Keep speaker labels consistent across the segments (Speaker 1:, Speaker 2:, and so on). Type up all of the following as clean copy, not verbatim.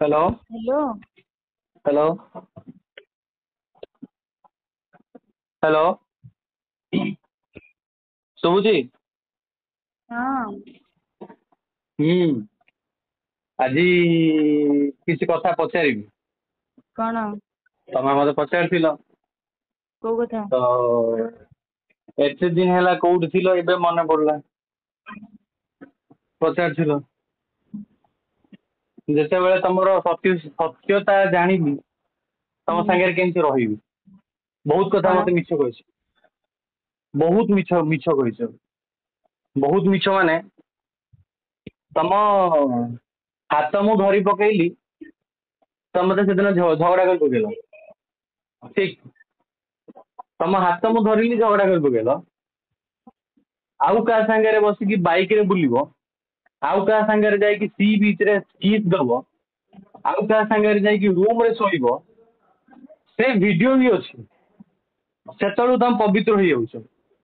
Speaker 1: Hello.
Speaker 2: Hello.
Speaker 1: Hello. Hello. ଶୁଭୁଛି?
Speaker 2: ହଁ।
Speaker 1: ହୁଁ। ଆଜି କିଛି କଥା ପଚାରିବି।
Speaker 2: କଣ?
Speaker 1: ତମେ ମତେ ପଚାରିଥିଲ
Speaker 2: କୋଉ କଥା?
Speaker 1: ତ ଏତେ ଦିନ ହେଲା କୋଉଠି ଥିଲ ଏବେ ମନେ ପଡିଲା ପଚାରିଥିଲ। ଯେତେବେଳେ ତମର ସତ୍ୟତା ଜାଣିବି ତମ
Speaker 2: ହୁଁ
Speaker 1: ସାଙ୍ଗରେ କେମିତି ରହିବି। ବହୁତ କଥା
Speaker 2: କଣ?
Speaker 1: ମତେ ମିଛ କହିଛ। ବହୁତ ମିଛ ମିଛ କହିଛ। ବହୁତ ମିଛ ମାନେ ତମ ହାତ ମୁଁ ଧରି ପକେଇଲି ତମେ ମତେ ସେଦିନ ଝଗଡା କରି ପକେଇଲ। ଠିକ। ତମ ହାତ ମୁଁ ଧରିଲି ଝଗଡା କରି ପକେଇଲ। ଆଉ କାହା ସାଙ୍ଗରେ ବସିକି ବାଇକ ରେ ବୁଲିବ, ଆଉ କାହା ସାଙ୍ଗରେ ଯାଇକି ସି ବିଚ୍ ରେ କିସ୍ ଦବ, ଆଉ କାହା ସାଙ୍ଗରେ ଯାଇକି ରୁମ ରେ ଶୋଇବ, ସେ ଭିଡିଓ ବି ଅଛି। ସେତେବେଳକୁ ତମେ ପବିତ୍ର ହେଇଯାଉଛ।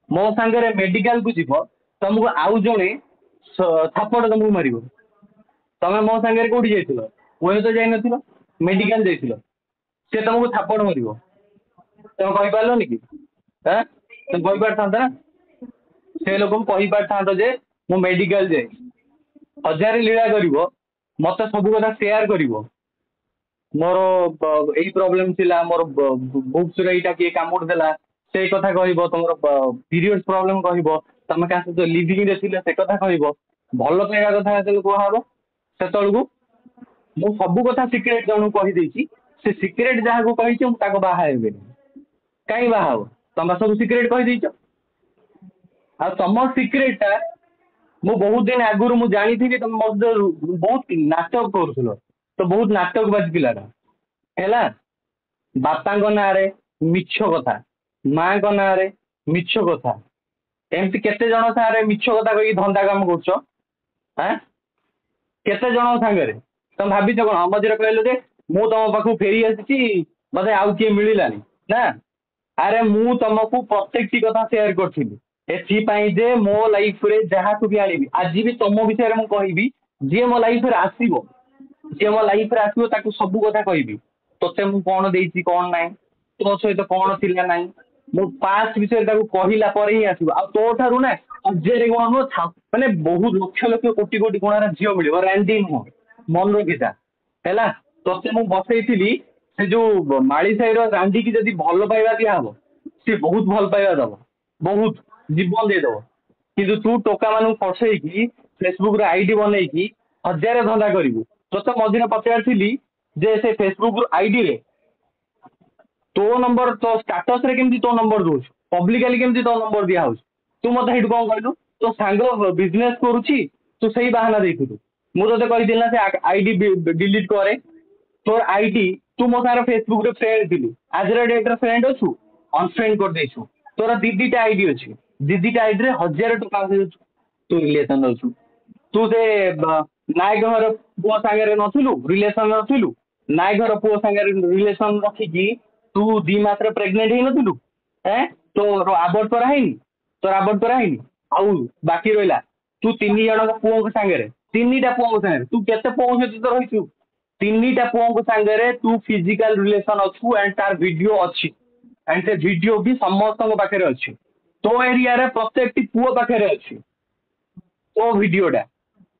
Speaker 1: ମୋ ସାଙ୍ଗରେ ମେଡିକାଲ କୁ ଯିବ, ତମକୁ ଆଉ ଜଣେ ଥାପଡ ତମକୁ ମାରିବ। ତମେ ମୋ ସାଙ୍ଗରେ କୋଉଠି ଯାଇଥିଲ? ହୁଏତ ଯାଇନଥିଲ, ମେଡିକାଲ ଯାଇଥିଲ। ସେ ତମକୁ ଥାପଡ ମାରିବ। ତମେ କହିପାରିଲନି କି? ଆଁ ତମେ କହିପାରିଥାନ୍ତ ନା। ସେ ଲୋକଙ୍କୁ କହିପାରିଥାନ୍ତ ଯେ ମୁଁ ମେଡିକାଲ ଯାଇଛି। ହଜାରେ ଲୀଳା କରିବ, ମତେ ସବୁ କଥା ସେୟାର କରିବ। ମୋର ଏଇ ପ୍ରୋବ୍ଲେମ ଥିଲା, ମୋର ବୁକ୍ସ ଏଇଟା କିଏ କାମୁଡି ଦେଲା, ସେଇ କଥା କହିବ। ତମର ପିରିୟଡ ପ୍ରୋବ୍ଲେମ କହିବ। ତମେ କାହା ସହିତ ଲିଭିଂ ରେ ଥିଲେ ସେ କଥା କହିବ। ଭଲ ପାଇବା କଥା ଯେତେବେଳେ କୁହାହବ ସେତେବେଳକୁ ମୁଁ ସବୁ କଥା ସିକ୍ରେଟ ଜଣକୁ କହିଦେଇଛି। ସେ ସିକ୍ରେଟ ଯାହାକୁ କହିଛି ମୁଁ ତାକୁ ବାହା ହେବିନି। କାହିଁ ବାହା ହବ? ତମେ ସବୁ ସିକ୍ରେଟ କହିଦେଇଛ। ଆଉ ତମ ସିକ୍ରେଟ ଟା ମୁଁ ବହୁତ ଦିନ ଆଗରୁ ମୁଁ ଜାଣିଥିଲି। ତମେ ମଧ୍ୟ ବହୁତ ନାଟକ କରୁଥିଲ। ତ ବହୁତ ନାଟକ ବାଜି ପିଲାଟା ହେଲା। ବାପାଙ୍କ ନାଁରେ ମିଛ କଥା, ମାଙ୍କ ନାଁରେ ମିଛ କଥା, ଏମିତି କେତେ ଜଣ ସାଙ୍ଗରେ ମିଛ କଥା କହିକି ଧନ୍ଦା କାମ କରୁଛ? ଆଁ କେତେ ଜଣଙ୍କ ସାଙ୍ଗରେ ତମେ ଭାବିଛ କଣ? ମଝିରେ କହିଲ ଯେ ମୁଁ ତମ ପାଖକୁ ଫେରି ଆସିଛି, ମତେ ଆଉ କିଏ ମିଳିଲାନି ନା। ଆରେ ମୁଁ ତମକୁ ପ୍ରତ୍ୟେକଟି କଥା ସେୟାର କରିଥିଲି, ଏଥିପାଇଁ ଯେ ମୋ ଲାଇଫରେ ଯାହାକୁ ବି ଆଣିବି, ଆଜି ବି ତମ ବିଷୟରେ ମୁଁ କହିବି। ଯିଏ ମୋ ଲାଇଫରେ ଆସିବ, ଯିଏ ମୋ ଲାଇଫରେ ଆସିବ ତାକୁ ସବୁ କଥା କହିବି। ତୋତେ ମୁଁ କଣ ଦେଇଛି କଣ ନାହିଁ, ତୋ ସହିତ କଣ ଥିଲା ନାହିଁ, ମୁଁ ପାଷ୍ଟ ବିଷୟରେ ତାକୁ କହିଲା ପରେ ହିଁ ଆସିବ। ଆଉ ତୋ ଠାରୁ ନା ହଜାରେ ଗୁଣ ନୁହଁ, ମାନେ ବହୁତ ଲକ୍ଷ ଲକ୍ଷ କୋଟି କୋଟି ଗୁଣର ଝିଅ ମିଳିବ। ରାଣ୍ଡି ନୁହଁ, ମନେ ରଖିଥା ହେଲା। ତୋତେ ମୁଁ ବସେଇଥିଲି, ସେ ଯୋଉ ମାଳି ସାହିର ରାଣ୍ଡିକି ଯଦି ଭଲ ପାଇବା ଦିଆହବ, ସିଏ ବହୁତ ଭଲ ପାଇବା ଦବ, ବହୁତ ଜୀବନ ଦେଇଦବ। କିନ୍ତୁ ତୁ ଟୋକା ମାନଙ୍କୁ ଫସେଇକି ଫେସବୁକ ରେ ଆଇଡି ବନେଇକି ହଜାରେ ଧନ୍ଦା କରିବୁ। ତୋତେ ମଝିରେ ପଚାରିଥିଲି ଯେ ସେ ଫେସବୁକ ଆଇଡିରେ ତୋ ନମ୍ବର, ତୋ ଷ୍ଟାଟସ ରେ କେମିତି ତୋ ନମ୍ବର ଦଉଛୁ, ପବ୍ଲିକାଲି କେମିତି ତୋ ନମ୍ବର ଦିଆ ହଉଛି। ତୁ ମତେ ସେଇଠୁ କଣ କହିଲୁ? ତୋ ସାଙ୍ଗ ବିଜନେସ କରୁଛି, ତୁ ସେଇ ବାହାନା ଦେଇଥିଲୁ। ମୁଁ ତତେ କହିଥିଲି ନା ସେ ଆଇଡି ଡିଲିଟ କରେ। ତୋର ଆଇଡି, ତୁ ମୋ ସାଙ୍ଗରେ ଫେସବୁକ ରେ ଫ୍ରେଣ୍ଡ ଥିଲୁ, ଆଜିର ଡେଟରେ ଫ୍ରେଣ୍ଡ ଅଛୁ, ଅନଫ୍ରେଣ୍ଡ କରିଦେଇଛୁ। ତୋର ଦି ଦିଟା ଆଇଡି ଅଛି, ଦି ଦିଟା ଆଇଡିରେ ହଜାରେ ଟଙ୍କା ଆସୁଛୁ। ତୁ ରିଲେସନ ଅଛୁ। ତୁ ସେ ନାୟକ ଘର ପୁଅ ସାଙ୍ଗରେ ନଥିଲୁ, ରିଲେସନ ନଥିଲୁ। ନାୟକ ଘର ପୁଅ ସାଙ୍ଗରେ ରିଲେସନ ରଖିକି ତୁ 2 ମାସରେ ପ୍ରେଗନେଣ୍ଟ ହେଇନଥିଲୁ। ତୋର ଆବର୍ଟ କରାହେଇନି, ତୋର ଆବର୍ଟ କରାହେଇନି। ଆଉ ବାକି ରହିଲା ତୁ 3 ଜଣଙ୍କ ପୁଅଙ୍କ ସାଙ୍ଗରେ, 3ଟା ପୁଅଙ୍କ ସାଙ୍ଗରେ, ତୁ କେତେ ପୁଅଙ୍କ ସହିତ ରହିଛୁ? 3ଟା ପୁଅଙ୍କ ସାଙ୍ଗରେ ତୁ ଫିଜିକାଲ ରିଲେସନ ଅଛୁ, ଆଣ୍ଡ ତାର ଭିଡିଓ ଅଛି। ଆଣ୍ଡ ସେ ଭିଡିଓ ବି ସମସ୍ତଙ୍କ ପାଖରେ ଅଛି। ତୋ ଏରିଆରେ ପ୍ରତ୍ୟେକଟି ପୁଅ ପାଖରେ ଅଛି ତୋ ଭିଡିଓଟା।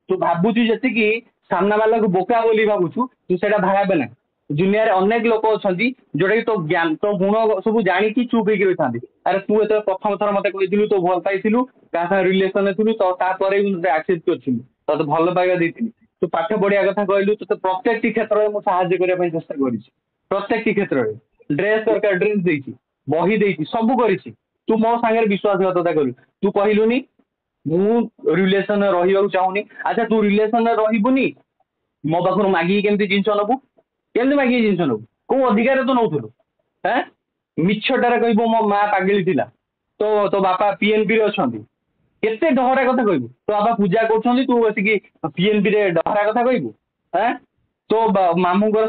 Speaker 1: ତୁ ଭାବୁଛୁ ଯେତିକି ସାମ୍ନା ବାଲାକୁ ବୋକା ବୋଲି ଭାବୁଛୁ, ତୁ ସେଇଟା ଭାବେ ନା। ଦୁନିଆରେ ଅନେକ ଲୋକ ଅଛନ୍ତି ଯୋଉଟା କି ତୋ ଜ୍ଞାନ, ତୋ ଗୁଣ ସବୁ ଜାଣିକି ଚୁପ୍ ହେଇକି ରହିଥାନ୍ତି। ଆରେ ତୁ ଯେତେବେଳେ ପ୍ରଥମ ଥର ମତେ କହିଥିଲୁ ତୁ ଭଲ ପାଇଥିଲୁ, କାହା ସାଙ୍ଗେ ରିଲେସନରେ ଥିଲୁ, ତ ତାପରେ ବି ତତେ ଆକ୍ସେପ୍ଟ କରିଥିଲି, ତତେ ଭଲ ପାଇବା ଦେଇଥିଲି। ତୁ ପାଠ ପଢିବା କଥା କହିଲୁ, ତତେ ପ୍ରତ୍ୟେକଟି କ୍ଷେତ୍ରରେ ମୁଁ ସାହାଯ୍ୟ କରିବା ପାଇଁ ଚେଷ୍ଟା କରିଛି। ପ୍ରତ୍ୟେକଟି କ୍ଷେତ୍ରରେ ଡ୍ରେସ ଦରକାର ଡ୍ରେସ ଦେଇଛି, ବହି ଦେଇଛି, ସବୁ କରିଛି। ତୁ ମୋ ସାଙ୍ଗରେ ବିଶ୍ୱାସଘାତକତା କଲୁ। ତୁ କହିଲୁନି ମୁଁ ରିଲେସନରେ ରହିବାକୁ ଚାହୁଁନି। ଆଚ୍ଛା ତୁ ରିଲେସନରେ ରହିବୁନି, ମୋ ପାଖରୁ ମାଗିକି କେମିତି ଜିନିଷ ନବୁ? କେମିତି ମାଗିକି ଜିନିଷ ନବୁ? କୋଉ ଅଧିକାର ତୁ ନଉଥିଲୁ? ମିଛଟାରେ କହିବୁ ମୋ ମା ପାଗଳି ଥିଲା, ତୋ ବାପା ପିଏନପି ରେ ଅଛନ୍ତି। କେତେ ଡହରା କଥା କହିବୁ? ତୋ ବାପା ପୂଜା କରୁଛନ୍ତି, ତୁ ବସିକି ପିଏନପି ରେ ଡହରା କଥା କହିବୁ? ତୋ ମାମୁଁଙ୍କର